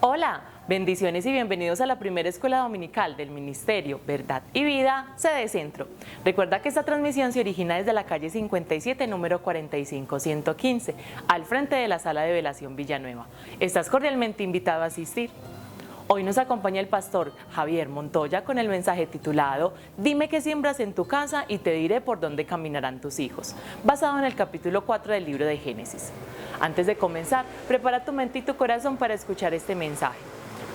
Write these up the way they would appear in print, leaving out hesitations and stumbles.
Hola, bendiciones y bienvenidos a la primera escuela dominical del Ministerio Verdad y Vida, sede Centro. Recuerda que esta transmisión se origina desde la calle 57, número 45115, al frente de la sala de velación Villanueva. Estás cordialmente invitado a asistir. Hoy nos acompaña el pastor Javier Montoya con el mensaje titulado Dime qué siembras en tu casa y te diré por dónde caminarán tus hijos, basado en el capítulo 4 del libro de Génesis. Antes de comenzar, prepara tu mente y tu corazón para escuchar este mensaje.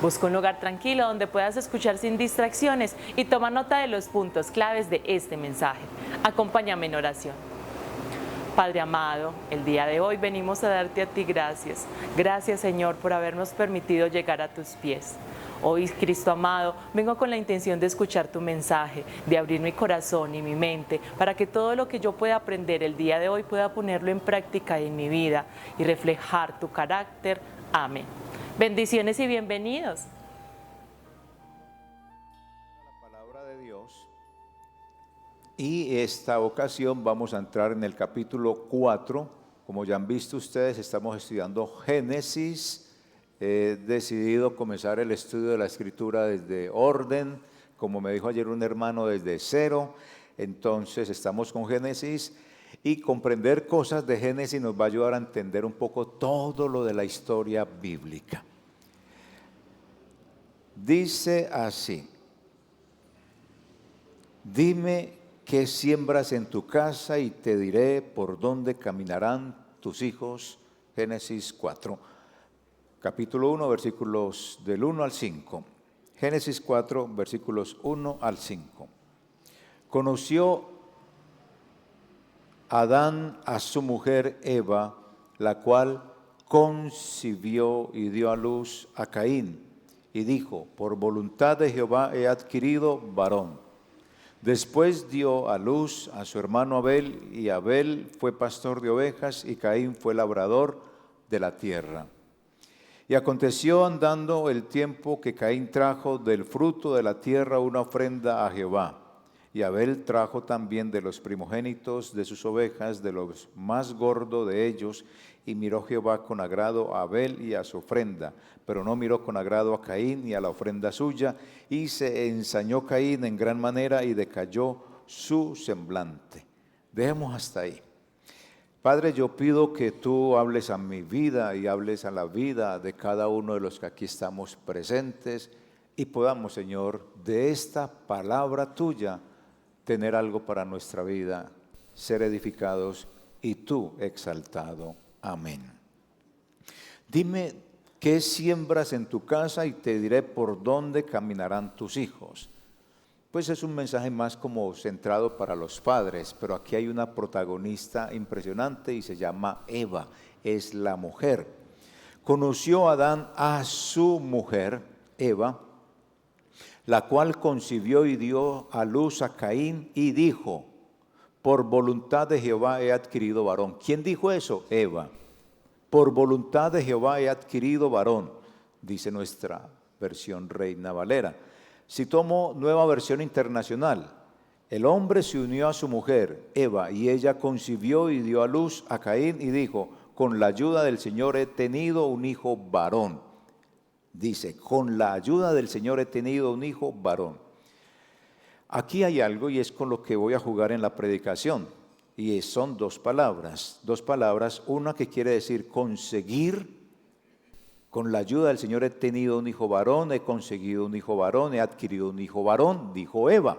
Busca un lugar tranquilo donde puedas escuchar sin distracciones y toma nota de los puntos claves de este mensaje. Acompáñame en oración. Padre amado, el día de hoy venimos a darte a ti gracias. Gracias, Señor, por habernos permitido llegar a tus pies. Hoy, Cristo amado, vengo con la intención de escuchar tu mensaje, de abrir mi corazón y mi mente, para que todo lo que yo pueda aprender el día de hoy pueda ponerlo en práctica en mi vida y reflejar tu carácter. Amén. Bendiciones y bienvenidos. La palabra de Dios. Y esta ocasión vamos a entrar en el capítulo 4. Como ya han visto ustedes, estamos estudiando Génesis. He decidido comenzar el estudio de la Escritura desde orden, como me dijo ayer un hermano, desde cero. Entonces estamos con Génesis y comprender cosas de Génesis nos va a ayudar a entender un poco todo lo de la historia bíblica. Dice así: dime qué siembras en tu casa y te diré por dónde caminarán tus hijos. Génesis 4, capítulo 1, versículos del 1 al 5. Génesis 4, versículos 1 al 5. Conoció Adán a su mujer Eva, la cual concibió y dio a luz a Caín, y dijo: por voluntad de Jehová he adquirido varón. Después dio a luz a su hermano Abel, y Abel fue pastor de ovejas, y Caín fue labrador de la tierra. Y aconteció andando el tiempo que Caín trajo del fruto de la tierra una ofrenda a Jehová. Y Abel trajo también de los primogénitos de sus ovejas, de los más gordo de ellos, y miró Jehová con agrado a Abel y a su ofrenda, pero no miró con agrado a Caín y a la ofrenda suya, y se ensañó Caín en gran manera y decayó su semblante. Dejemos hasta ahí. Padre, yo pido que tú hables a mi vida y hables a la vida de cada uno de los que aquí estamos presentes y podamos, Señor, de esta palabra tuya tener algo para nuestra vida, ser edificados y tú exaltado. Amén. Dime qué siembras en tu casa y te diré por dónde caminarán tus hijos. Pues es un mensaje más como centrado para los padres, pero aquí hay una protagonista impresionante y se llama Eva, es la mujer. Conoció Adán a su mujer, Eva, la cual concibió y dio a luz a Caín y dijo: por voluntad de Jehová he adquirido varón. ¿Quién dijo eso? Eva. Por voluntad de Jehová he adquirido varón, dice nuestra versión Reina Valera. Si tomo Nueva Versión Internacional, el hombre se unió a su mujer, Eva, y ella concibió y dio a luz a Caín y dijo: con la ayuda del Señor he tenido un hijo varón. Dice, con la ayuda del Señor he tenido un hijo varón. Aquí hay algo y es con lo que voy a jugar en la predicación. Y son dos palabras, una que quiere decir conseguir. Con la ayuda del Señor he tenido un hijo varón, he conseguido un hijo varón, he adquirido un hijo varón, dijo Eva.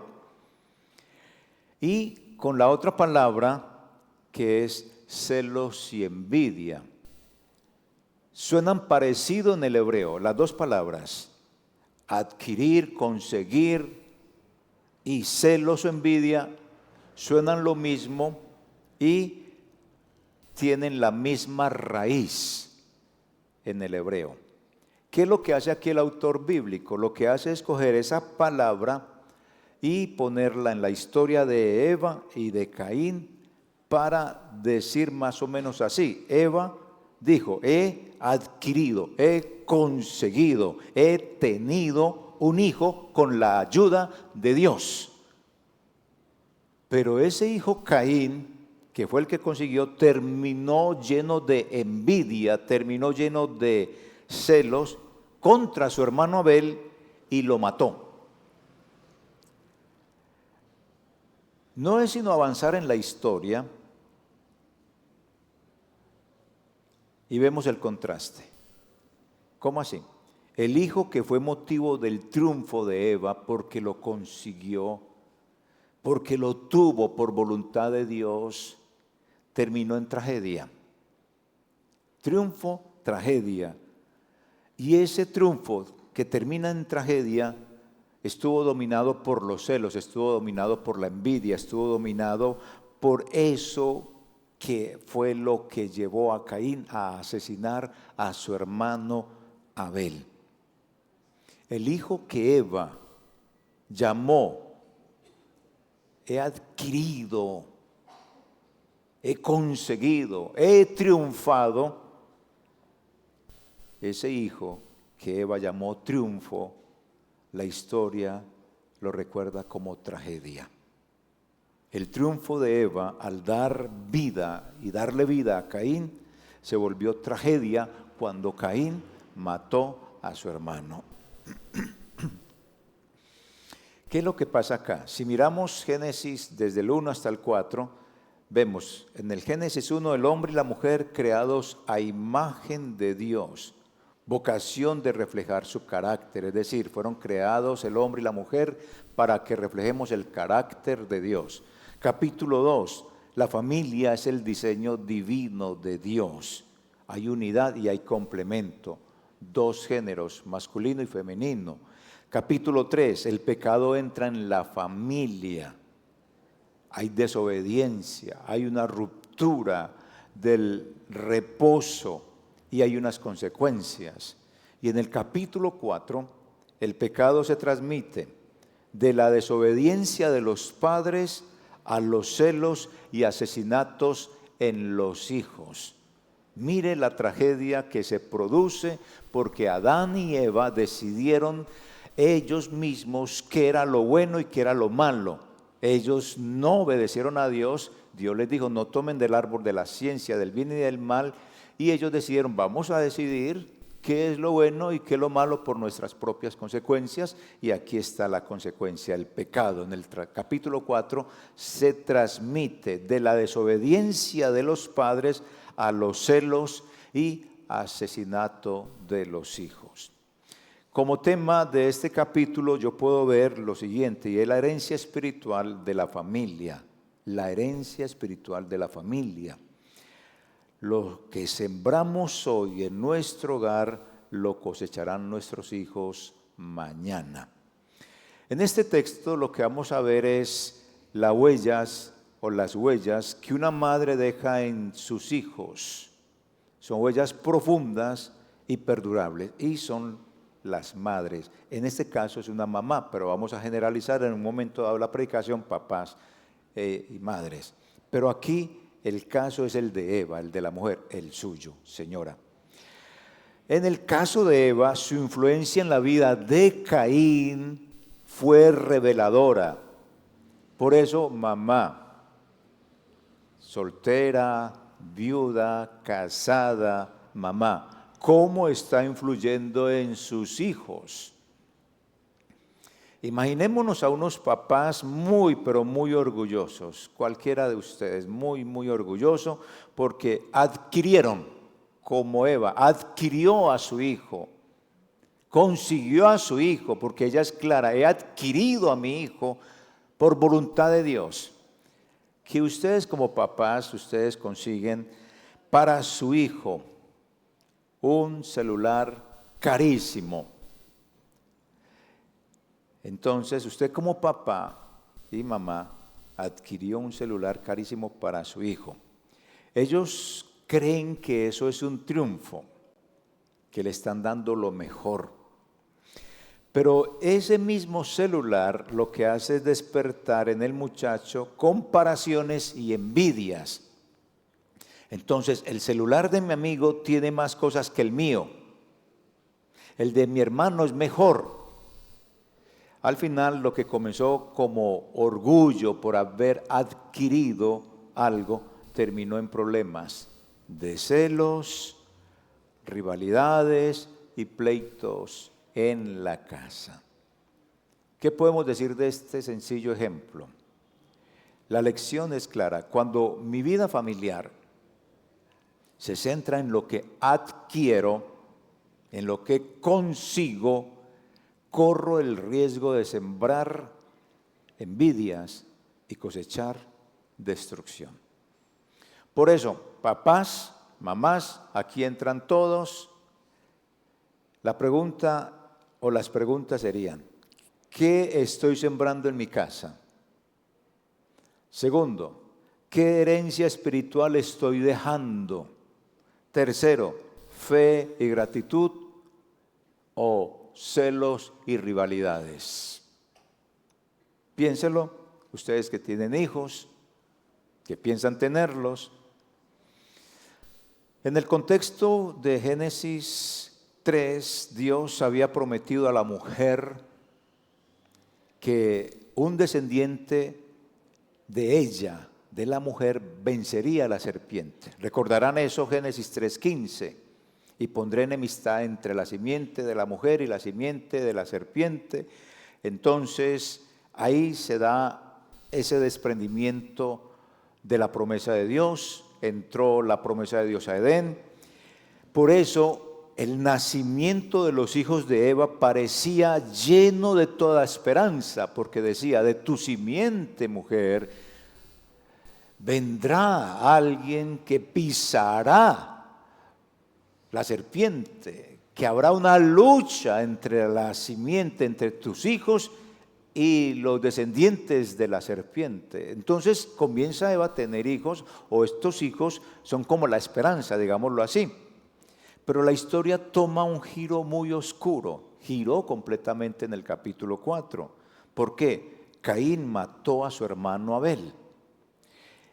Y con la otra palabra que es celos y envidia. Suenan parecido en el hebreo, las dos palabras, adquirir, conseguir y celos o envidia, suenan lo mismo y tienen la misma raíz en el hebreo. ¿Qué es lo que hace aquí el autor bíblico? Lo que hace es coger esa palabra y ponerla en la historia de Eva y de Caín para decir más o menos así. Eva dijo: he adquirido, he conseguido, he tenido un hijo con la ayuda de Dios. Pero ese hijo Caín, que fue el que consiguió, terminó lleno de envidia, terminó lleno de celos, contra su hermano Abel y lo mató. No es sino avanzar en la historia y vemos el contraste. ¿Cómo así? El hijo que fue motivo del triunfo de Eva porque lo consiguió, porque lo tuvo por voluntad de Dios, terminó en tragedia. Triunfo, tragedia. Y ese triunfo que termina en tragedia estuvo dominado por los celos, estuvo dominado por la envidia, estuvo dominado por eso que fue lo que llevó a Caín a asesinar a su hermano Abel. El hijo que Eva llamó, he adquirido, he conseguido, he triunfado, ese hijo que Eva llamó triunfo, la historia lo recuerda como tragedia. El triunfo de Eva al dar vida y darle vida a Caín se volvió tragedia cuando Caín mató a su hermano. ¿Qué es lo que pasa acá? Si miramos Génesis desde el 1 hasta el 4, vemos en el Génesis 1 el hombre y la mujer creados a imagen de Dios, vocación de reflejar su carácter, es decir, fueron creados el hombre y la mujer para que reflejemos el carácter de Dios. Capítulo 2, la familia es el diseño divino de Dios. Hay unidad y hay complemento, dos géneros, masculino y femenino. Capítulo 3, el pecado entra en la familia. Hay desobediencia, hay una ruptura del reposo y hay unas consecuencias. Y en el capítulo 4, el pecado se transmite de la desobediencia de los padres a los celos y asesinatos en los hijos. Mire la tragedia que se produce porque Adán y Eva decidieron ellos mismos qué era lo bueno y qué era lo malo. Ellos no obedecieron a Dios. Dios les dijo, no tomen del árbol de la ciencia del bien y del mal. Y ellos decidieron, vamos a decidir qué es lo bueno y qué es lo malo por nuestras propias consecuencias. Y aquí está la consecuencia, el pecado. En el capítulo 4 se transmite de la desobediencia de los padres a los celos y asesinato de los hijos. Como tema de este capítulo yo puedo ver lo siguiente, y es la herencia espiritual de la familia. La herencia espiritual de la familia. Lo que sembramos hoy en nuestro hogar, lo cosecharán nuestros hijos mañana. En este texto lo que vamos a ver es las huellas que una madre deja en sus hijos. Son huellas profundas y perdurables, y son las madres. En este caso es una mamá, pero vamos a generalizar en un momento dado la predicación, papás y madres. Pero aquí el caso es el de Eva, el de la mujer, el suyo, señora. En el caso de Eva, su influencia en la vida de Caín fue reveladora. Por eso, mamá, soltera, viuda, casada, mamá, ¿cómo está influyendo en sus hijos? Imaginémonos a unos papás muy, pero muy orgullosos, cualquiera de ustedes, muy, muy orgulloso, porque adquirieron, como Eva, adquirió a su hijo, consiguió a su hijo, porque ella es clara, he adquirido a mi hijo por voluntad de Dios. Que ustedes como papás, ustedes consiguen para su hijo un celular carísimo. Entonces, usted como papá y mamá adquirió un celular carísimo para su hijo. Ellos creen que eso es un triunfo, que le están dando lo mejor. Pero ese mismo celular lo que hace es despertar en el muchacho comparaciones y envidias. Entonces, el celular de mi amigo tiene más cosas que el mío. El de mi hermano es mejor. Al final, lo que comenzó como orgullo por haber adquirido algo, terminó en problemas de celos, rivalidades y pleitos en la casa. ¿Qué podemos decir de este sencillo ejemplo? La lección es clara. Cuando mi vida familiar se centra en lo que adquiero, en lo que consigo, corro el riesgo de sembrar envidias y cosechar destrucción. Por eso, papás, mamás, aquí entran todos. La pregunta o las preguntas serían: ¿qué estoy sembrando en mi casa? Segundo, ¿qué herencia espiritual estoy dejando? Tercero, ¿fe y gratitud o celos y rivalidades? Piénselo, ustedes que tienen hijos, que piensan tenerlos. En el contexto de Génesis 3, Dios había prometido a la mujer que un descendiente de ella, de la mujer, vencería a la serpiente. Recordarán eso, Génesis 3:15. Y pondré enemistad entre la simiente de la mujer y la simiente de la serpiente. Entonces, ahí se da ese desprendimiento de la promesa de Dios. Entró la promesa de Dios a Edén. Por eso, el nacimiento de los hijos de Eva parecía lleno de toda esperanza, porque decía: de tu simiente, mujer, vendrá alguien que pisará la serpiente, que habrá una lucha entre la simiente, entre tus hijos y los descendientes de la serpiente. Entonces comienza Eva a tener hijos, o estos hijos son como la esperanza, digámoslo así. Pero la historia toma un giro muy oscuro, giró completamente en el capítulo 4. ¿Por qué? Caín mató a su hermano Abel.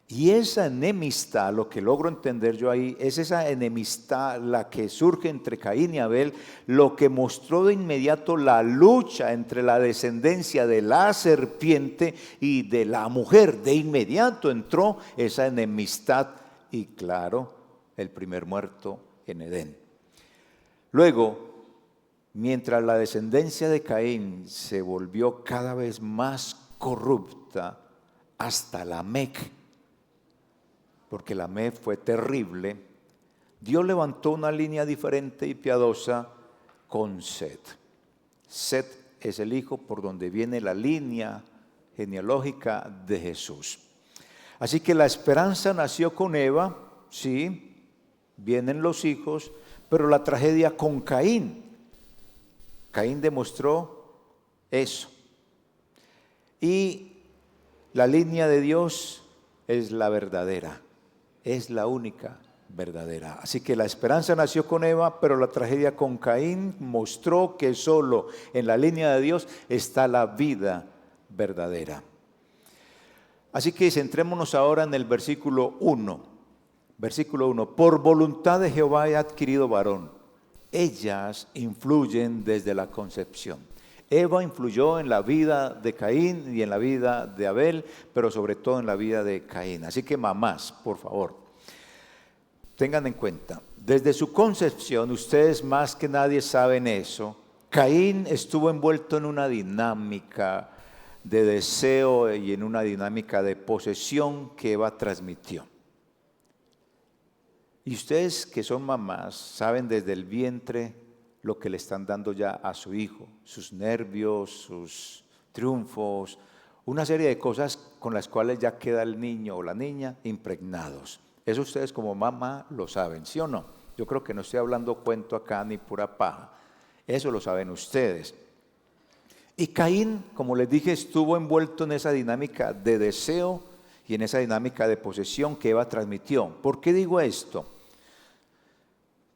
Y esa enemistad, lo que logro entender yo ahí, es esa enemistad la que surge entre Caín y Abel, lo que mostró de inmediato la lucha entre la descendencia de la serpiente y de la mujer. De inmediato entró esa enemistad y, claro, el primer muerto en Edén. Luego, mientras la descendencia de Caín se volvió cada vez más corrupta, hasta Lamec, porque Lamec fue terrible, Dios levantó una línea diferente y piadosa con Set. Set es el hijo por donde viene la línea genealógica de Jesús. Así que la esperanza nació con Eva, sí, vienen los hijos, pero la tragedia con Caín. Caín demostró eso. Y la línea de Dios es la verdadera. Es la única verdadera. Así que la esperanza nació con Eva, pero la tragedia con Caín mostró que solo en la línea de Dios está la vida verdadera. Así que centrémonos ahora en el versículo 1. Versículo 1. Por voluntad de Jehová he adquirido varón. Ellas influyen desde la concepción. Eva influyó en la vida de Caín y en la vida de Abel, pero sobre todo en la vida de Caín. Así que mamás, por favor, tengan en cuenta, desde su concepción, ustedes más que nadie saben eso, Caín estuvo envuelto en una dinámica de deseo y en una dinámica de posesión que Eva transmitió. Y ustedes que son mamás saben desde el vientre lo que le están dando ya a su hijo, sus nervios, sus triunfos, una serie de cosas con las cuales ya queda el niño o la niña impregnados. Eso ustedes como mamá lo saben, ¿sí o no? Yo creo que no estoy hablando cuento acá ni pura paja. Eso lo saben ustedes. Y Caín, como les dije, estuvo envuelto en esa dinámica de deseo y en esa dinámica de posesión que Eva transmitió. ¿Por qué digo esto?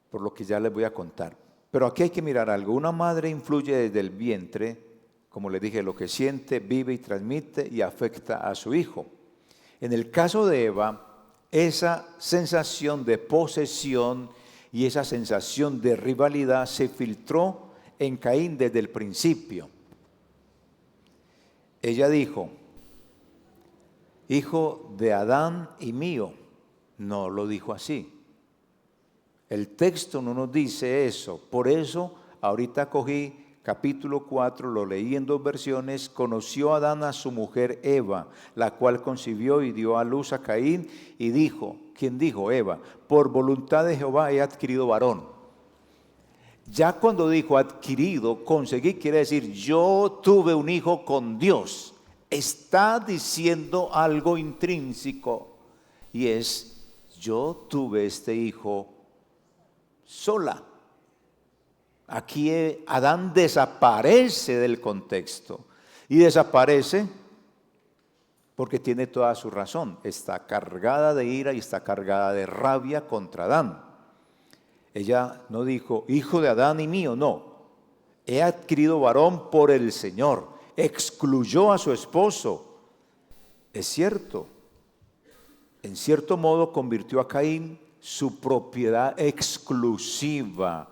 Por lo que ya les voy a contar. Pero aquí hay que mirar algo. Una madre influye desde el vientre, como les dije, lo que siente, vive y transmite y afecta a su hijo. En el caso de Eva, esa sensación de posesión y esa sensación de rivalidad se filtró en Caín desde el principio. Ella dijo: hijo de Adán y mío. No lo dijo así. El texto no nos dice eso. Por eso ahorita cogí capítulo 4, lo leí en 2 versiones. Conoció Adán a su mujer Eva, la cual concibió y dio a luz a Caín y dijo, ¿quién dijo? Eva, por voluntad de Jehová he adquirido varón. Ya cuando dijo adquirido, conseguí, quiere decir yo tuve un hijo con Dios. Está diciendo algo intrínseco y es yo tuve este hijo sola. Aquí Adán desaparece del contexto y desaparece porque tiene toda su razón. Está cargada de ira y está cargada de rabia contra Adán. Ella no dijo, hijo de Adán y mío, no. He adquirido varón por el Señor. Excluyó a su esposo. Es cierto. En cierto modo convirtió a Caín su propiedad exclusiva,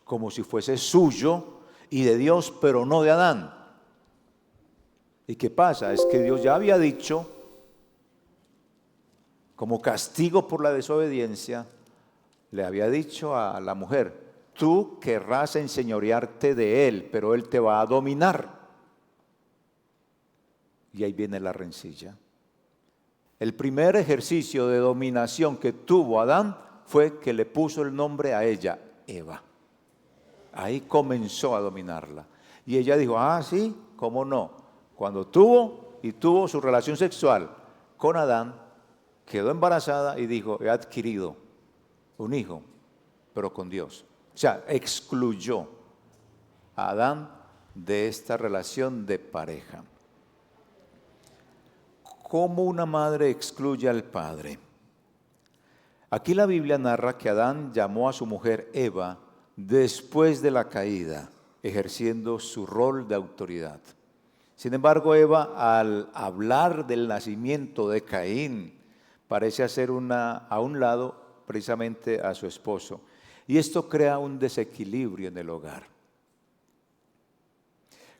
como si fuese suyo y de Dios, pero no de Adán. ¿Y qué pasa? Es que Dios ya había dicho, como castigo por la desobediencia, le había dicho a la mujer, tú querrás enseñorearte de él, pero él te va a dominar. Y ahí viene la rencilla. El primer ejercicio de dominación que tuvo Adán fue que le puso el nombre a ella, Eva. Ahí comenzó a dominarla. Y ella dijo, sí, ¿cómo no? Cuando tuvo su relación sexual con Adán, quedó embarazada y dijo, he adquirido un hijo, pero con Dios. O sea, excluyó a Adán de esta relación de pareja. ¿Cómo una madre excluye al padre? Aquí la Biblia narra que Adán llamó a su mujer Eva después de la caída, ejerciendo su rol de autoridad. Sin embargo, Eva, al hablar del nacimiento de Caín, parece hacer a un lado precisamente a su esposo. Y esto crea un desequilibrio en el hogar.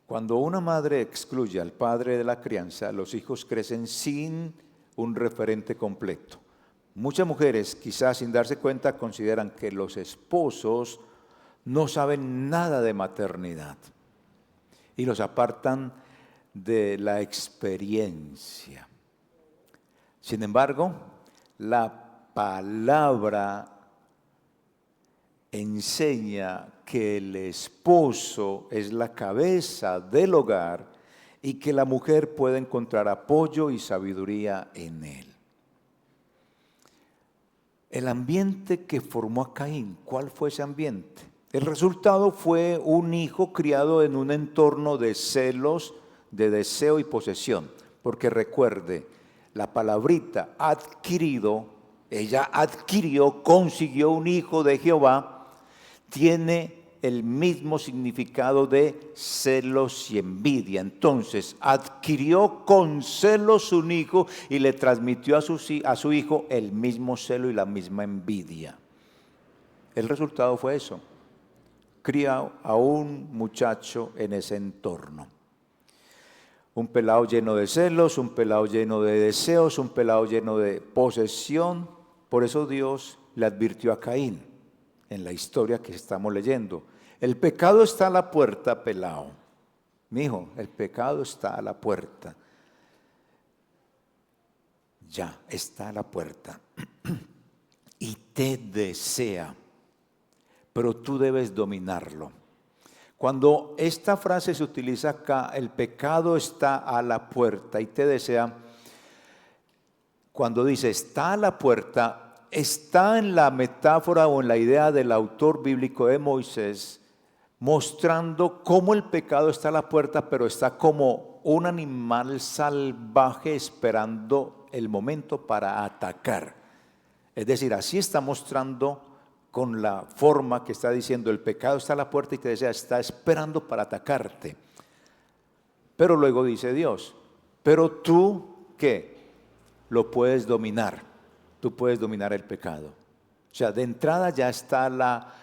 Cuando una madre excluye al padre de la crianza, los hijos crecen sin un referente completo. Muchas mujeres, quizás sin darse cuenta, consideran que los esposos no saben nada de maternidad y los apartan de la experiencia. Sin embargo, la palabra enseña que el esposo es la cabeza del hogar y que la mujer puede encontrar apoyo y sabiduría en él. El ambiente que formó a Caín, ¿cuál fue ese ambiente? El resultado fue un hijo criado en un entorno de celos, de deseo y posesión. Porque recuerde, la palabrita adquirido, ella adquirió, consiguió un hijo de Jehová, tiene el mismo significado de celos y envidia. Entonces, adquirió con celos un hijo y le transmitió a su hijo el mismo celo y la misma envidia. El resultado fue eso. Cría a un muchacho en ese entorno. Un pelado lleno de celos, un pelado lleno de deseos, un pelado lleno de posesión. Por eso Dios le advirtió a Caín en la historia que estamos leyendo. El pecado está a la puerta, pelao. Mijo, el pecado está a la puerta. Ya está a la puerta. Y te desea. Pero tú debes dominarlo. Cuando esta frase se utiliza acá, el pecado está a la puerta y te desea, cuando dice está a la puerta, está en la metáfora o en la idea del autor bíblico de Moisés, mostrando cómo el pecado está a la puerta, pero está como un animal salvaje esperando el momento para atacar. Es decir, así está mostrando con la forma que está diciendo, el pecado está a la puerta y te desea, está esperando para atacarte. Pero luego dice Dios, pero tú, ¿qué? Lo puedes dominar. Tú puedes dominar el pecado. O sea, de entrada ya está la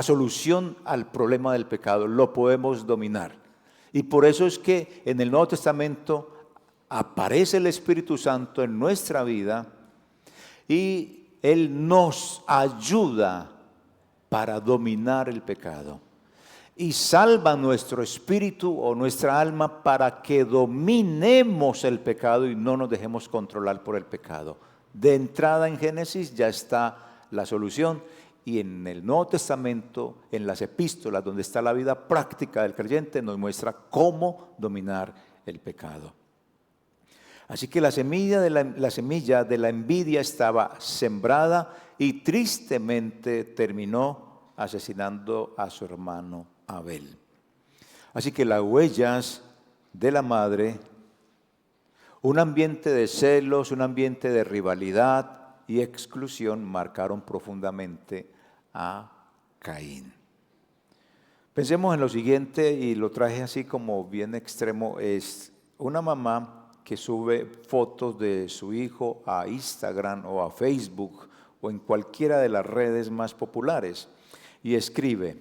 solución al problema del pecado. Lo podemos dominar. Y por eso es que en el Nuevo Testamento aparece el Espíritu Santo en nuestra vida y Él nos ayuda para dominar el pecado. Y salva nuestro espíritu o nuestra alma para que dominemos el pecado y no nos dejemos controlar por el pecado. De entrada en Génesis ya está la solución, y en el Nuevo Testamento, en las epístolas, donde está la vida práctica del creyente, nos muestra cómo dominar el pecado. Así que la semilla de la envidia estaba sembrada y tristemente terminó asesinando a su hermano Abel. Así que las huellas de la madre, un ambiente de celos, un ambiente de rivalidad y exclusión marcaron profundamente a Caín. Pensemos en lo siguiente, y lo traje así como bien extremo, es una mamá que sube fotos de su hijo a Instagram o a Facebook o en cualquiera de las redes más populares y escribe: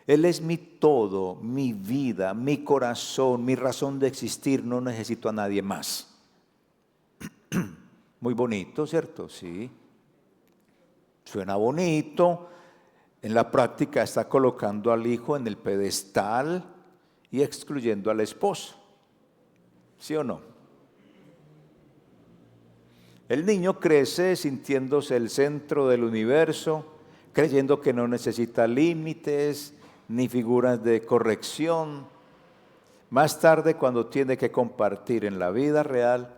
Él es mi todo, mi vida, mi corazón, mi razón de existir, no necesito a nadie más. Muy bonito, ¿cierto? Sí. Suena bonito. En la práctica está colocando al hijo en el pedestal y excluyendo al esposo. ¿Sí o no? El niño crece sintiéndose el centro del universo, creyendo que no necesita límites ni figuras de corrección. Más tarde, cuando tiene que compartir en la vida real,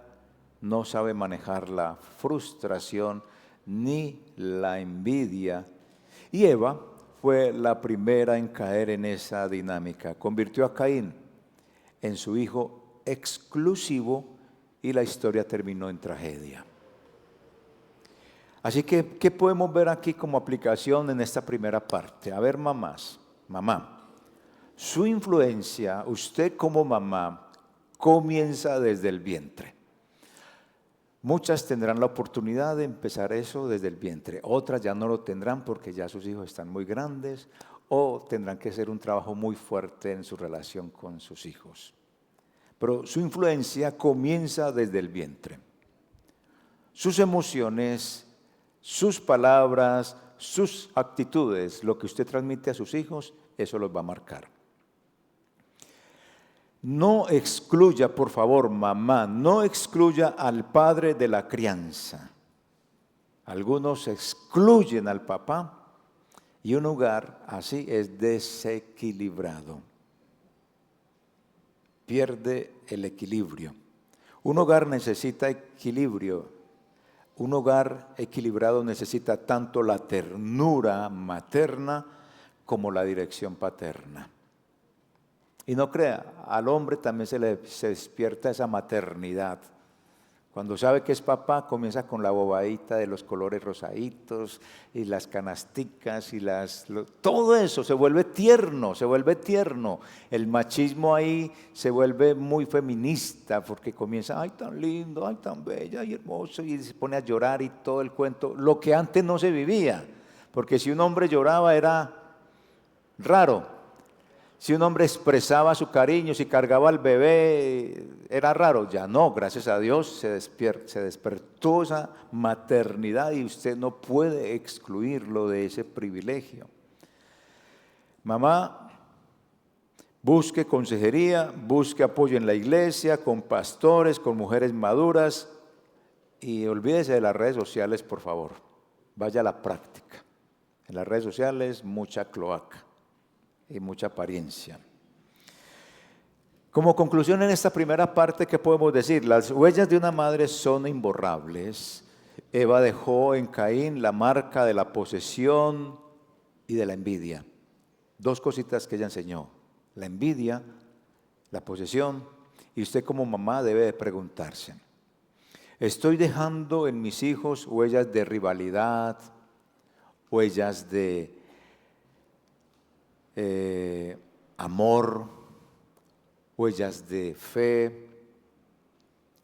no sabe manejar la frustración ni la envidia. Y Eva fue la primera en caer en esa dinámica. Convirtió a Caín en su hijo exclusivo y la historia terminó en tragedia. Así que, ¿qué podemos ver aquí como aplicación en esta primera parte? A ver, mamá, su influencia, usted como mamá, comienza desde el vientre. Muchas tendrán la oportunidad de empezar eso desde el vientre, otras ya no lo tendrán porque ya sus hijos están muy grandes o tendrán que hacer un trabajo muy fuerte en su relación con sus hijos. Pero su influencia comienza desde el vientre. Sus emociones, sus palabras, sus actitudes, lo que usted transmite a sus hijos, eso los va a marcar. No excluya, por favor, mamá, no excluya al padre de la crianza. Algunos excluyen al papá y un hogar así es desequilibrado. Pierde el equilibrio. Un hogar necesita equilibrio. Un hogar equilibrado necesita tanto la ternura materna como la dirección paterna. Y no crea, al hombre también se despierta esa maternidad. Cuando sabe que es papá, comienza con la bobadita de los colores rosaditos y las canasticas y todo eso se vuelve tierno, se vuelve tierno. El machismo ahí se vuelve muy feminista porque comienza, ay, tan lindo, ay, tan bella y hermoso, y se pone a llorar y todo el cuento, lo que antes no se vivía, porque si un hombre lloraba era raro. Si un hombre expresaba su cariño, si cargaba al bebé, era raro. Ya no, gracias a Dios se despertó esa maternidad y usted no puede excluirlo de ese privilegio. Mamá, busque consejería, busque apoyo en la iglesia, con pastores, con mujeres maduras y olvídese de las redes sociales, por favor. Vaya a la práctica. En las redes sociales, mucha cloaca y mucha apariencia. Como conclusión en esta primera parte, ¿qué podemos decir? Las huellas de una madre son imborrables. Eva dejó en Caín la marca de la posesión y de la envidia. Dos cositas que ella enseñó: la envidia, la posesión. Y usted como mamá debe de preguntarse: ¿estoy dejando en mis hijos huellas de rivalidad, huellas de amor, huellas de fe,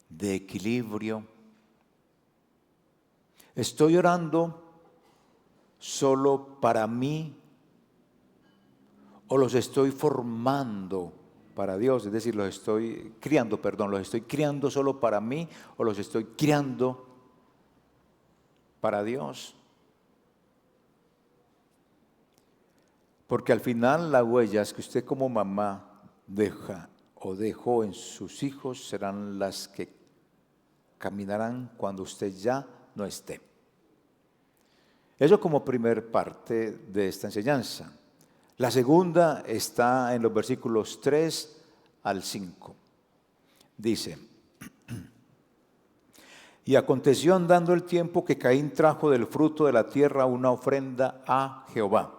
de equilibrio? ¿Estoy orando solo para mí o los estoy formando para Dios? Es decir, los estoy criando solo para mí o los estoy criando para Dios. Porque al final las huellas que usted como mamá deja o dejó en sus hijos serán las que caminarán cuando usted ya no esté. Eso como primer parte de esta enseñanza. La segunda está en los versículos 3 al 5. Dice: y aconteció andando el tiempo que Caín trajo del fruto de la tierra una ofrenda a Jehová.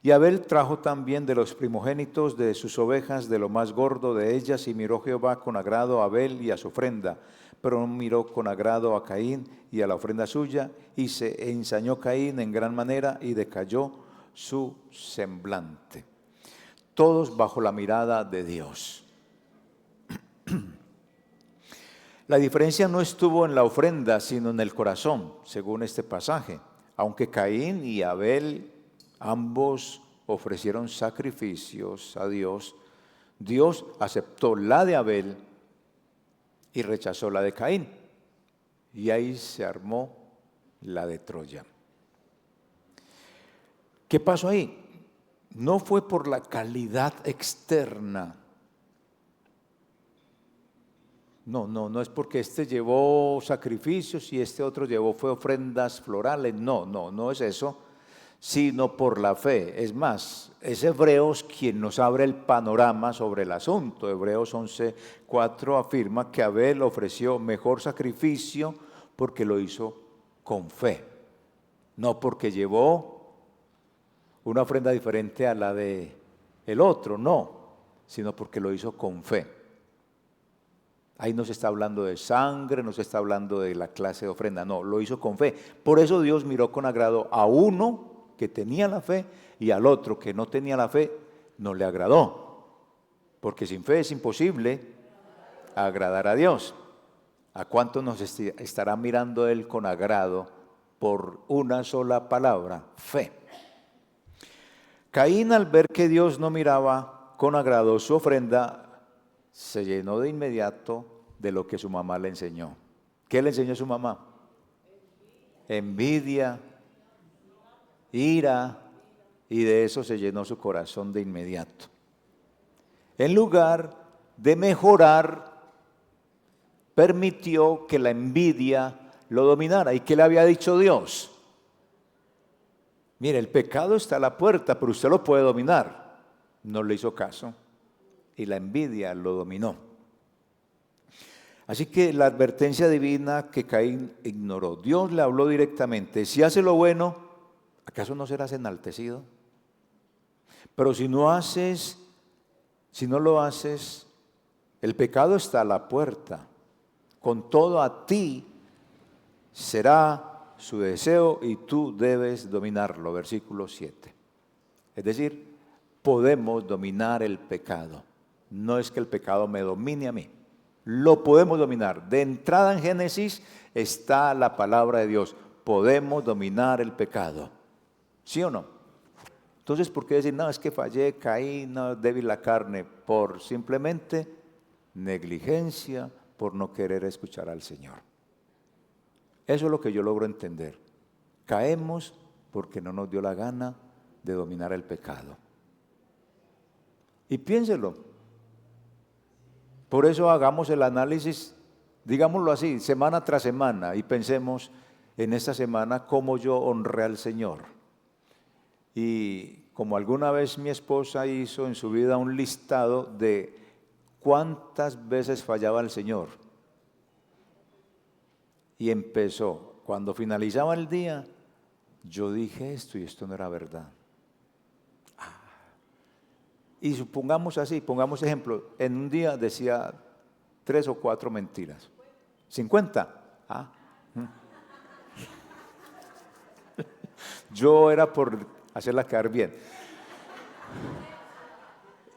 Y Abel trajo también de los primogénitos de sus ovejas, de lo más gordo de ellas, y miró Jehová con agrado a Abel y a su ofrenda, pero no miró con agrado a Caín y a la ofrenda suya, y se ensañó Caín en gran manera y decayó su semblante. Todos bajo la mirada de Dios. La diferencia no estuvo en la ofrenda, sino en el corazón, según este pasaje. Aunque Caín y Abel ambos ofrecieron sacrificios a Dios, Dios aceptó la de Abel y rechazó la de Caín. Y ahí se armó la de Troya. ¿Qué pasó ahí? No fue por la calidad externa. No es porque este llevó sacrificios y este otro fue ofrendas florales. No es eso, sino por la fe. Es más, es Hebreos quien nos abre el panorama sobre el asunto. Hebreos 11:4 afirma que Abel ofreció mejor sacrificio porque lo hizo con fe, no porque llevó una ofrenda diferente a la de el otro, no, sino porque lo hizo con fe. Ahí no se está hablando de sangre, no se está hablando de la clase de ofrenda, no, lo hizo con fe. Por eso Dios miró con agrado a uno que tenía la fe y al otro que no tenía la fe, no le agradó. Porque sin fe es imposible agradar a Dios. ¿A cuánto nos estará mirando Él con agrado por una sola palabra? Fe. Caín, al ver que Dios no miraba con agrado su ofrenda, se llenó de inmediato de lo que su mamá le enseñó. ¿Qué le enseñó su mamá? Envidia, ira, y de eso se llenó su corazón de inmediato. En lugar de mejorar, permitió que la envidia lo dominara. ¿Y qué le había dicho Dios? Mire, el pecado está a la puerta, pero usted lo puede dominar. No le hizo caso y la envidia lo dominó. Así que la advertencia divina que Caín ignoró. Dios le habló directamente: si hace lo bueno, ¿acaso no serás enaltecido? Pero si no lo haces, el pecado está a la puerta. Con todo a ti será su deseo y tú debes dominarlo. Versículo 7. Es decir, podemos dominar el pecado. No es que el pecado me domine a mí. Lo podemos dominar. De entrada en Génesis está la palabra de Dios. Podemos dominar el pecado. ¿Sí o no? Entonces, ¿por qué decir, no, es que fallé, caí, no, débil la carne? Por simplemente negligencia, por no querer escuchar al Señor. Eso es lo que yo logro entender. Caemos porque no nos dio la gana de dominar el pecado. Y piénselo. Por eso hagamos el análisis, digámoslo así, semana tras semana, y pensemos en esta semana cómo yo honré al Señor. Y como alguna vez mi esposa hizo en su vida un listado de cuántas veces fallaba el Señor. Y empezó, cuando finalizaba el día, yo dije esto y esto no era verdad. Y supongamos así, pongamos ejemplo, en un día decía 3 o 4 mentiras. 50. Yo era por hacerla quedar bien.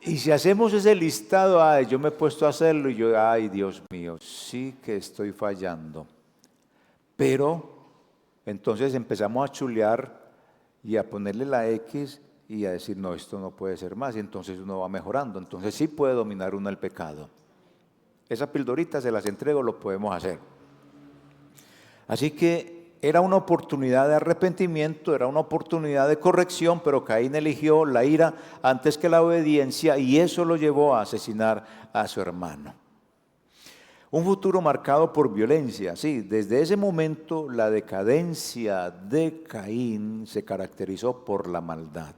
Y si hacemos ese listado, yo me he puesto a hacerlo y yo, ay Dios mío, sí que estoy fallando. Pero entonces empezamos a chulear y a ponerle la X y a decir, no, esto no puede ser más, y entonces uno va mejorando. Entonces sí puede dominar uno el pecado. Esas pildoritas se las entrego, lo podemos hacer. Así que era una oportunidad de arrepentimiento, era una oportunidad de corrección, pero Caín eligió la ira antes que la obediencia y eso lo llevó a asesinar a su hermano. Un futuro marcado por violencia, sí, desde ese momento la decadencia de Caín se caracterizó por la maldad.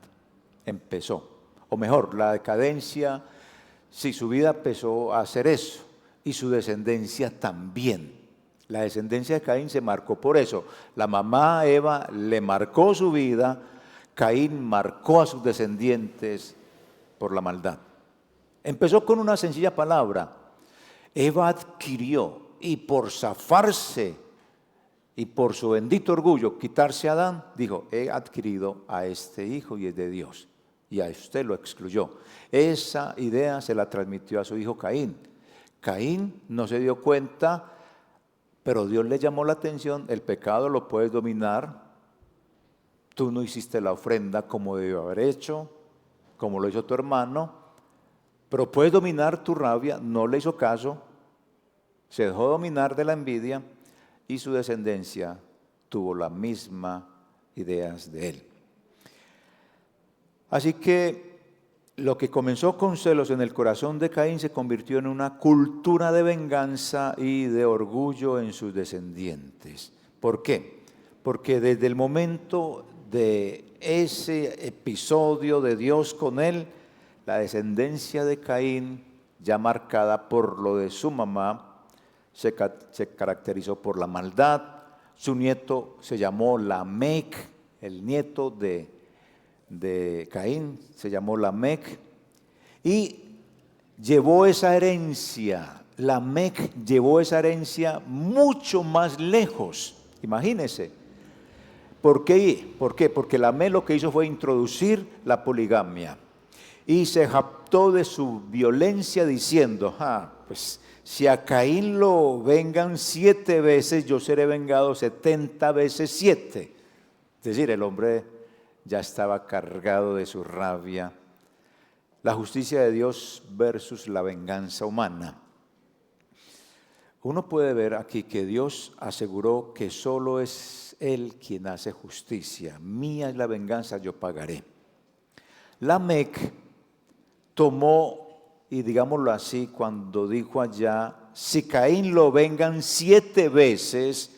Empezó, o mejor, la decadencia, sí, su vida empezó a hacer eso y su descendencia también. La descendencia de Caín se marcó por eso. La mamá Eva le marcó su vida, Caín marcó a sus descendientes por la maldad. Empezó con una sencilla palabra. Eva adquirió y por zafarse y por su bendito orgullo quitarse a Adán, dijo, he adquirido a este hijo y es de Dios. Y a usted lo excluyó. Esa idea se la transmitió a su hijo Caín. Caín no se dio cuenta, pero Dios le llamó la atención, el pecado lo puedes dominar, tú no hiciste la ofrenda como debió haber hecho, como lo hizo tu hermano, pero puedes dominar tu rabia, no le hizo caso, se dejó dominar de la envidia y su descendencia tuvo las mismas ideas de él. Así que lo que comenzó con celos en el corazón de Caín se convirtió en una cultura de venganza y de orgullo en sus descendientes. ¿Por qué? Porque desde el momento de ese episodio de Dios con él, la descendencia de Caín, ya marcada por lo de su mamá, se caracterizó por la maldad. Su nieto se llamó Lamec, el nieto de Caín se llamó Lamec, y llevó esa herencia, Lamec llevó esa herencia mucho más lejos. Imagínense. ¿Por qué? Porque Lamec lo que hizo fue introducir la poligamia y se jactó de su violencia diciendo, pues si a Caín lo vengan 7 veces, yo seré vengado 70 veces 7. Es decir, el hombre ya estaba cargado de su rabia. La justicia de Dios versus la venganza humana. Uno puede ver aquí que Dios aseguró que solo es Él quien hace justicia. Mía es la venganza, yo pagaré. Lamec tomó, y digámoslo así, cuando dijo allá, si Caín lo vengan 7 veces,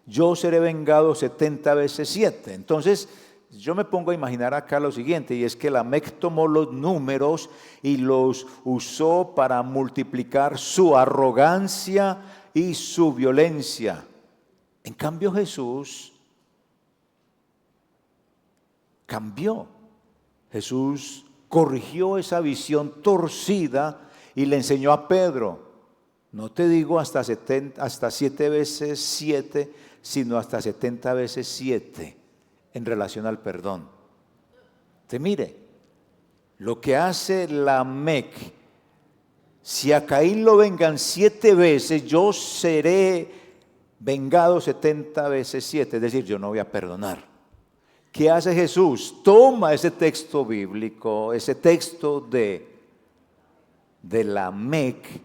yo seré vengado 70 veces 7. Entonces, yo me pongo a imaginar acá lo siguiente, y es que Lamec tomó los números y los usó para multiplicar su arrogancia y su violencia. En cambio, Jesús cambió. Jesús corrigió esa visión torcida y le enseñó a Pedro, no te digo hasta 7 veces 7, sino hasta 70 veces 7 en relación al perdón. Te mire, lo que hace Lamec, si a Caín lo vengan 7 veces, yo seré vengado 70 veces 7, es decir, yo no voy a perdonar. ¿Qué hace Jesús? Toma ese texto bíblico, ese texto de Lamec,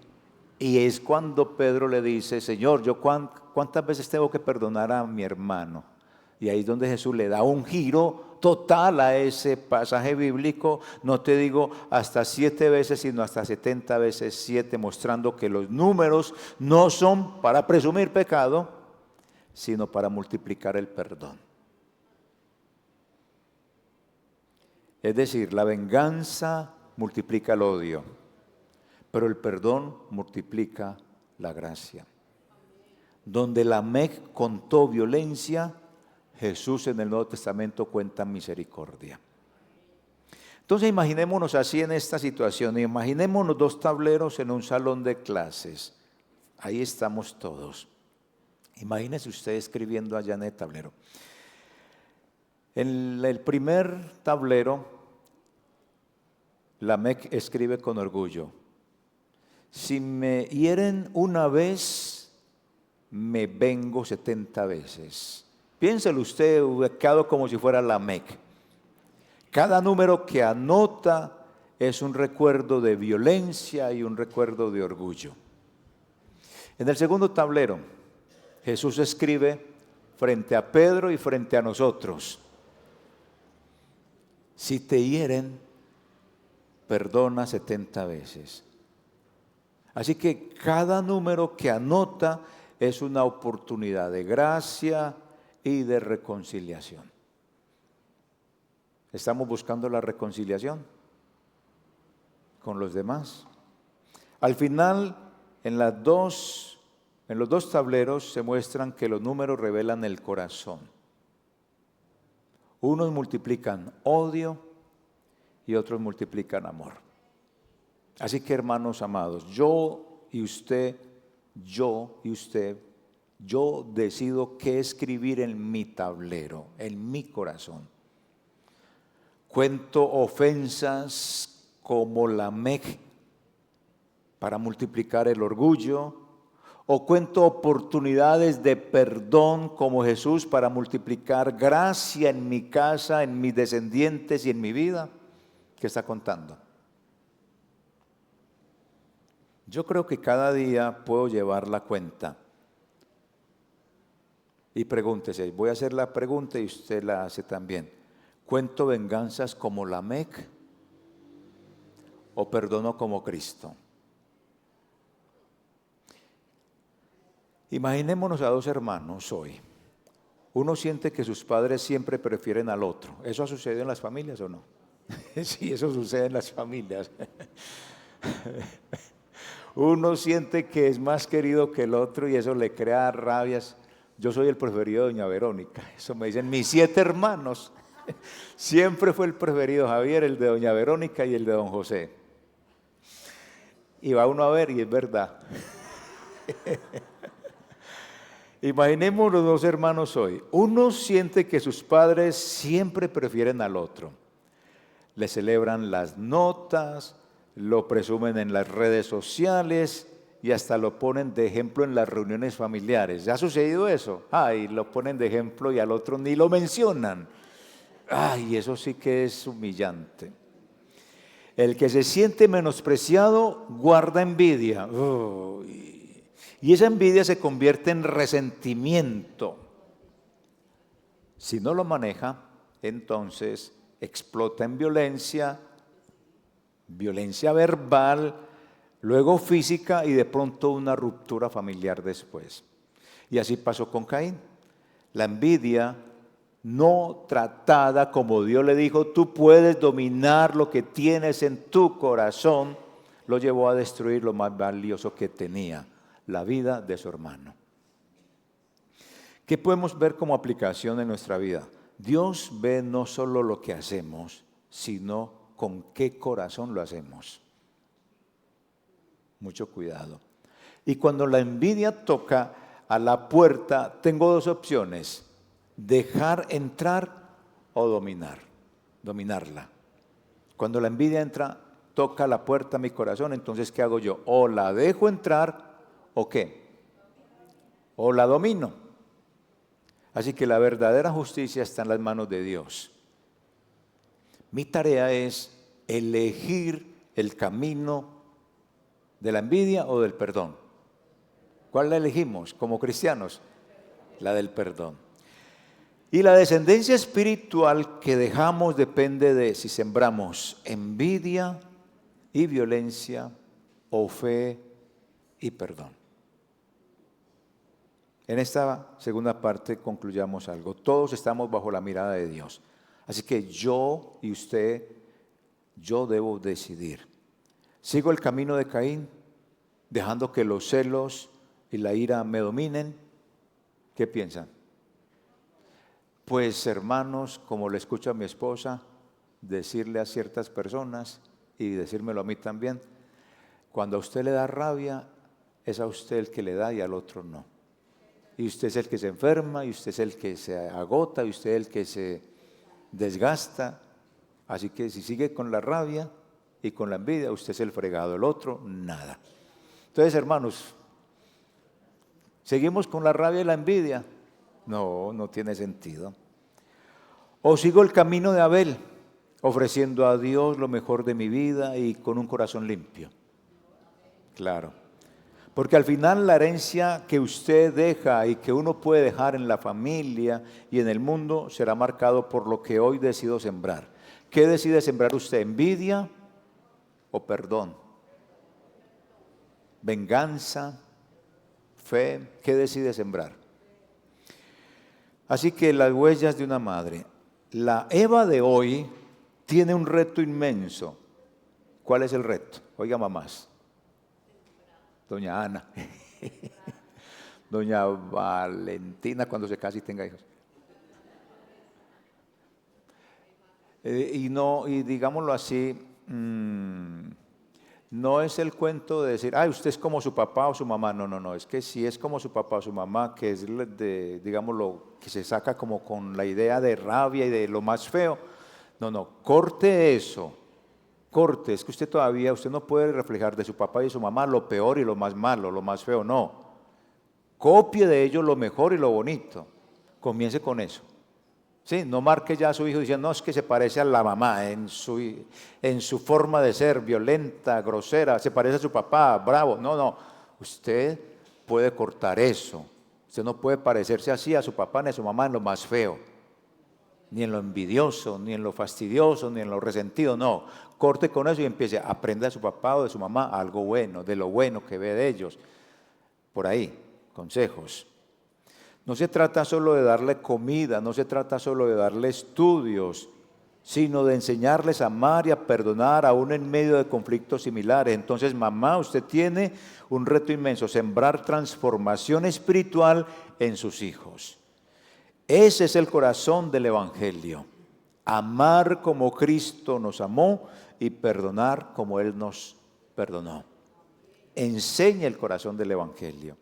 y es cuando Pedro le dice, Señor, ¿yo cuántas veces tengo que perdonar a mi hermano? Y ahí es donde Jesús le da un giro total a ese pasaje bíblico. No te digo hasta 7 veces, sino hasta 70 veces 7, mostrando que los números no son para presumir pecado, sino para multiplicar el perdón. Es decir, la venganza multiplica el odio, pero el perdón multiplica la gracia. Donde Lamec contó violencia, Jesús en el Nuevo Testamento cuenta misericordia. Entonces imaginémonos así en esta situación, imaginémonos 2 tableros en un salón de clases. Ahí estamos todos. Imagínese usted escribiendo allá en el tablero. En el primer tablero, Lamec escribe con orgullo, si me hieren una vez, me vengo 70 veces. Piénselo usted ubicado como si fuera Lamec. Cada número que anota es un recuerdo de violencia y un recuerdo de orgullo. En el segundo tablero, Jesús escribe frente a Pedro y frente a nosotros. Si te hieren, perdona 70 veces. Así que cada número que anota es una oportunidad de gracia y de reconciliación. ¿Estamos buscando la reconciliación con los demás? Al final, en los dos tableros se muestran que los números revelan el corazón. Unos multiplican odio y otros multiplican amor. Así que, hermanos amados, yo decido qué escribir en mi tablero, en mi corazón. Cuento ofensas como Lamec para multiplicar el orgullo, o cuento oportunidades de perdón como Jesús para multiplicar gracia en mi casa, en mis descendientes y en mi vida. ¿Qué está contando? Yo creo que cada día puedo llevar la cuenta. Y pregúntese, voy a hacer la pregunta y usted la hace también. ¿Cuento venganzas como Lamec o perdono como Cristo? Imaginémonos a dos hermanos hoy. Uno siente que sus padres siempre prefieren al otro. ¿Eso ha sucedido en las familias o no? Sí, eso sucede en las familias. Uno siente que es más querido que el otro y eso le crea rabias. Yo soy el preferido de doña Verónica. Eso me dicen mis 7 hermanos. Siempre fue el preferido Javier, el de doña Verónica y el de don José. Y va uno a ver y es verdad. Imaginemos los dos hermanos hoy. Uno siente que sus padres siempre prefieren al otro. Le celebran las notas, lo presumen en las redes sociales y hasta lo ponen de ejemplo en las reuniones familiares. ¿Ya ha sucedido eso? Ay, lo ponen de ejemplo y al otro ni lo mencionan. Ay, eso sí que es humillante. El que se siente menospreciado guarda envidia. Y esa envidia se convierte en resentimiento. Si no lo maneja, entonces explota en violencia verbal, luego física y de pronto una ruptura familiar después. Y así pasó con Caín. La envidia no tratada como Dios le dijo, tú puedes dominar lo que tienes en tu corazón, lo llevó a destruir lo más valioso que tenía, la vida de su hermano. ¿Qué podemos ver como aplicación en nuestra vida? Dios ve no solo lo que hacemos, sino con qué corazón lo hacemos. Mucho cuidado. Y cuando la envidia toca a la puerta, tengo 2 opciones: dejar entrar o dominarla. Cuando la envidia entra, toca la puerta a mi corazón, entonces ¿qué hago yo? O la dejo entrar o ¿qué? O la domino. Así que la verdadera justicia está en las manos de Dios. Mi tarea es elegir el camino de la envidia o del perdón. ¿Cuál la elegimos como cristianos? La del perdón. Y la descendencia espiritual que dejamos depende de si sembramos envidia y violencia o fe y perdón. En esta segunda parte concluyamos algo. Todos estamos bajo la mirada de Dios. Así que yo y usted, yo debo decidir. ¿Sigo el camino de Caín, dejando que los celos y la ira me dominen? ¿Qué piensan? Pues hermanos, como le escucho a mi esposa decirle a ciertas personas y decírmelo a mí también, cuando a usted le da rabia, es a usted el que le da y al otro no. Y usted es el que se enferma, y usted es el que se agota, y usted es el que se desgasta. Así que si sigue con la rabia y con la envidia, usted es el fregado, el otro nada. Entonces, hermanos, ¿seguimos con la rabia y la envidia? No, no tiene sentido. O sigo el camino de Abel, ofreciendo a Dios lo mejor de mi vida y con un corazón limpio. Claro. Porque al final la herencia que usted deja y que uno puede dejar en la familia y en el mundo será marcado por lo que hoy decido sembrar. ¿Qué decide sembrar usted? ¿Envidia o perdón? ¿Venganza? ¿Fe? ¿Qué decide sembrar? Así que las huellas de una madre. La Eva de hoy tiene un reto inmenso. ¿Cuál es el reto? Oiga, mamás. Doña Ana, doña Valentina cuando se case y tenga hijos. Y digámoslo así, no es el cuento de decir, ay, usted es como su papá o su mamá. No, es que si es como su papá o su mamá, que es digámoslo, que se saca como con la idea de rabia y de lo más feo. No, corte eso. Corte, es que usted no puede reflejar de su papá y de su mamá lo peor y lo más malo, lo más feo, no. Copie de ellos lo mejor y lo bonito. Comience con eso. Sí, no marque ya a su hijo diciendo, no, es que se parece a la mamá en su forma de ser, violenta, grosera, se parece a su papá, bravo. No, usted puede cortar eso. Usted no puede parecerse así a su papá ni a su mamá en lo más feo, ni en lo envidioso, ni en lo fastidioso, ni en lo resentido, no. Corte con eso y empiece, aprenda de su papá o de su mamá algo bueno, de lo bueno que ve de ellos. Por ahí, consejos. No se trata solo de darle comida, no se trata solo de darle estudios, sino de enseñarles a amar y a perdonar aún en medio de conflictos similares. Entonces, mamá, usted tiene un reto inmenso, sembrar transformación espiritual en sus hijos. Ese es el corazón del Evangelio. Amar como Cristo nos amó y perdonar como Él nos perdonó. Enseña el corazón del Evangelio.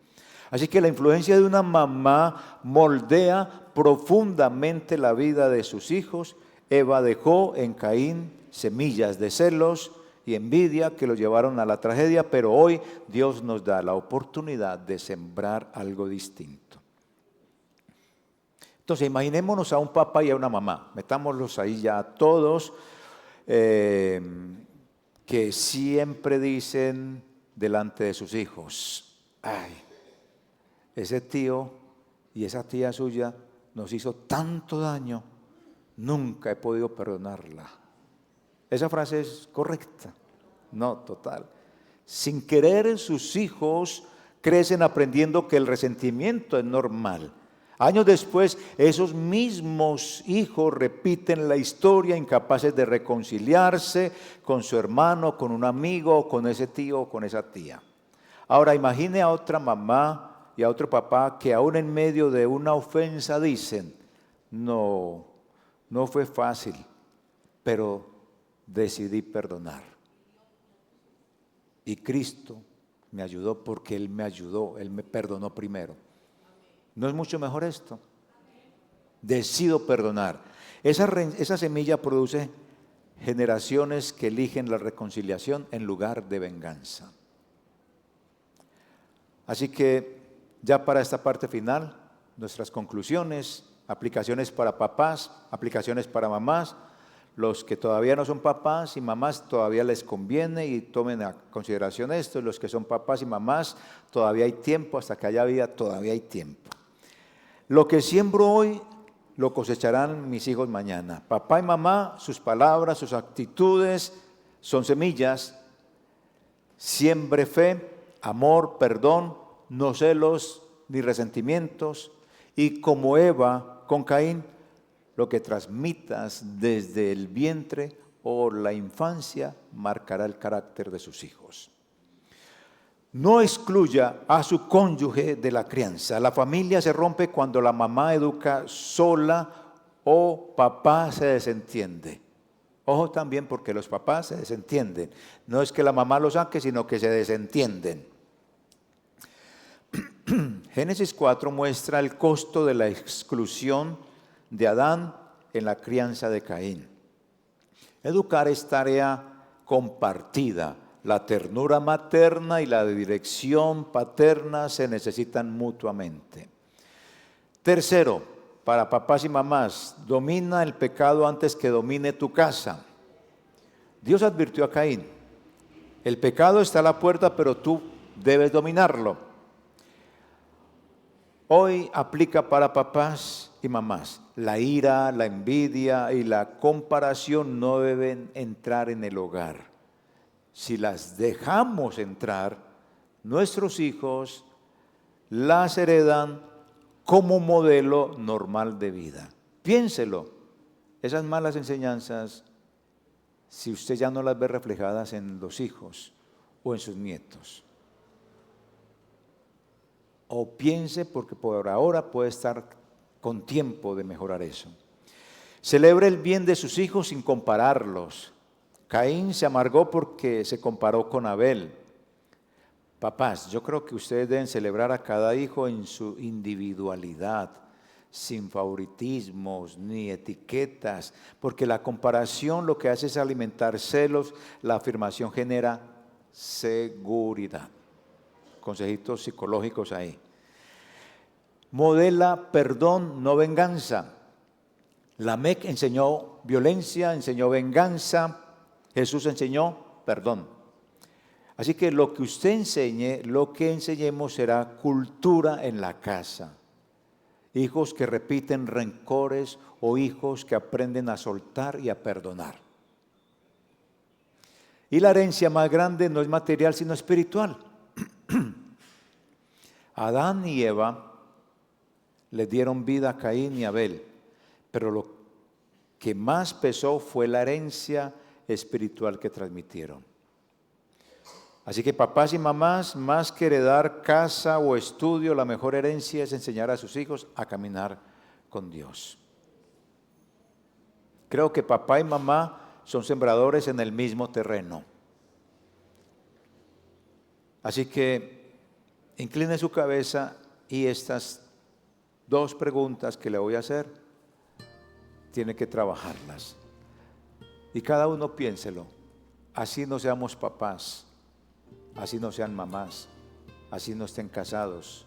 Así que la influencia de una mamá moldea profundamente la vida de sus hijos. Eva dejó en Caín semillas de celos y envidia que lo llevaron a la tragedia, pero hoy Dios nos da la oportunidad de sembrar algo distinto. Entonces, imaginémonos a un papá y a una mamá, metámoslos ahí ya todos, que siempre dicen delante de sus hijos, ay, ese tío y esa tía suya nos hizo tanto daño, nunca he podido perdonarla. Esa frase es correcta, no, total. Sin querer, sus hijos crecen aprendiendo que el resentimiento es normal. Años después, esos mismos hijos repiten la historia, incapaces de reconciliarse con su hermano, con un amigo, con ese tío o con esa tía. Ahora, imagine a otra mamá y a otro papá que aún en medio de una ofensa dicen, no fue fácil, pero decidí perdonar. Y Cristo me ayudó porque Él me ayudó, Él me perdonó primero. ¿No es mucho mejor esto? Decido perdonar. Esa semilla produce generaciones que eligen la reconciliación en lugar de venganza. Así que ya para esta parte final, nuestras conclusiones, aplicaciones para papás, aplicaciones para mamás. Los que todavía no son papás y mamás todavía les conviene y tomen a consideración esto. Los que son papás y mamás todavía hay tiempo, hasta que haya vida todavía hay tiempo. Lo que siembro hoy lo cosecharán mis hijos mañana. Papá y mamá, sus palabras, sus actitudes son semillas. Siembre fe, amor, perdón, no celos ni resentimientos. Y como Eva con Caín, lo que transmitas desde el vientre o la infancia marcará el carácter de sus hijos. No excluya a su cónyuge de la crianza. La familia se rompe cuando la mamá educa sola o papá se desentiende. Ojo también porque los papás se desentienden. No es que la mamá los saque, sino que se desentienden. Génesis 4 muestra el costo de la exclusión de Adán en la crianza de Caín. Educar es tarea compartida. La ternura materna y la dirección paterna se necesitan mutuamente. Tercero, para papás y mamás, domina el pecado antes que domine tu casa. Dios advirtió a Caín, el pecado está a la puerta, pero tú debes dominarlo. Hoy aplica para papás y mamás. La ira, la envidia y la comparación no deben entrar en el hogar. Si las dejamos entrar, nuestros hijos las heredan como modelo normal de vida. Piénselo, esas malas enseñanzas, si usted ya no las ve reflejadas en los hijos o en sus nietos. O piense, porque por ahora puede estar con tiempo de mejorar eso. Celebre el bien de sus hijos sin compararlos. Caín se amargó porque se comparó con Abel. Papás, yo creo que ustedes deben celebrar a cada hijo en su individualidad, sin favoritismos ni etiquetas, porque la comparación lo que hace es alimentar celos, la afirmación genera seguridad. Consejitos psicológicos ahí. Modela perdón, no venganza. Lamec enseñó violencia, enseñó venganza. Jesús enseñó perdón. Así que lo que usted enseñe, lo que enseñemos será cultura en la casa. Hijos que repiten rencores o hijos que aprenden a soltar y a perdonar. Y la herencia más grande no es material sino espiritual. Adán y Eva le dieron vida a Caín y Abel, pero lo que más pesó fue la herencia espiritual que transmitieron. Así que papás y mamás, más que heredar casa o estudio, la mejor herencia es enseñar a sus hijos a caminar con Dios. Creo que papá y mamá son sembradores en el mismo terreno. Así que incline su cabeza y estas dos preguntas que le voy a hacer, tiene que trabajarlas. Y cada uno piénselo, así no seamos papás, así no sean mamás, así no estén casados,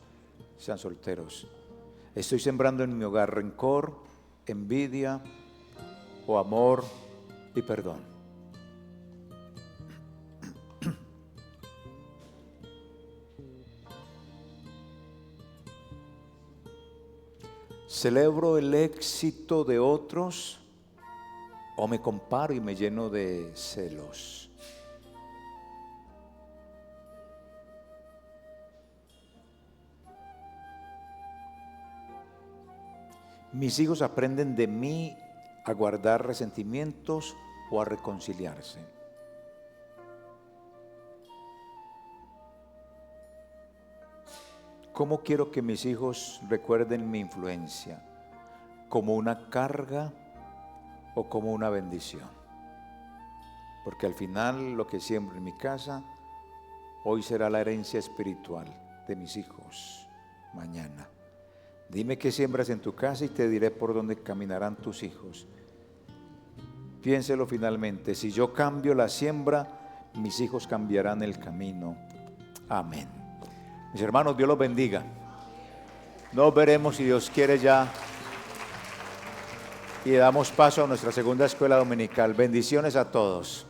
sean solteros. Estoy sembrando en mi hogar rencor, envidia o amor y perdón. ¿Celebro el éxito de otros o me comparo y me lleno de celos? Mis hijos aprenden de mí a guardar resentimientos o a reconciliarse. ¿Cómo quiero que mis hijos recuerden mi influencia? ¿Como una carga o como una bendición? Porque al final lo que siembro en mi casa, hoy será la herencia espiritual de mis hijos mañana. Dime qué siembras en tu casa y te diré por dónde caminarán tus hijos. Piénselo finalmente, si yo cambio la siembra, mis hijos cambiarán el camino. Amén. Mis hermanos, Dios los bendiga. Nos veremos si Dios quiere ya. Y damos paso a nuestra segunda escuela dominical. Bendiciones a todos.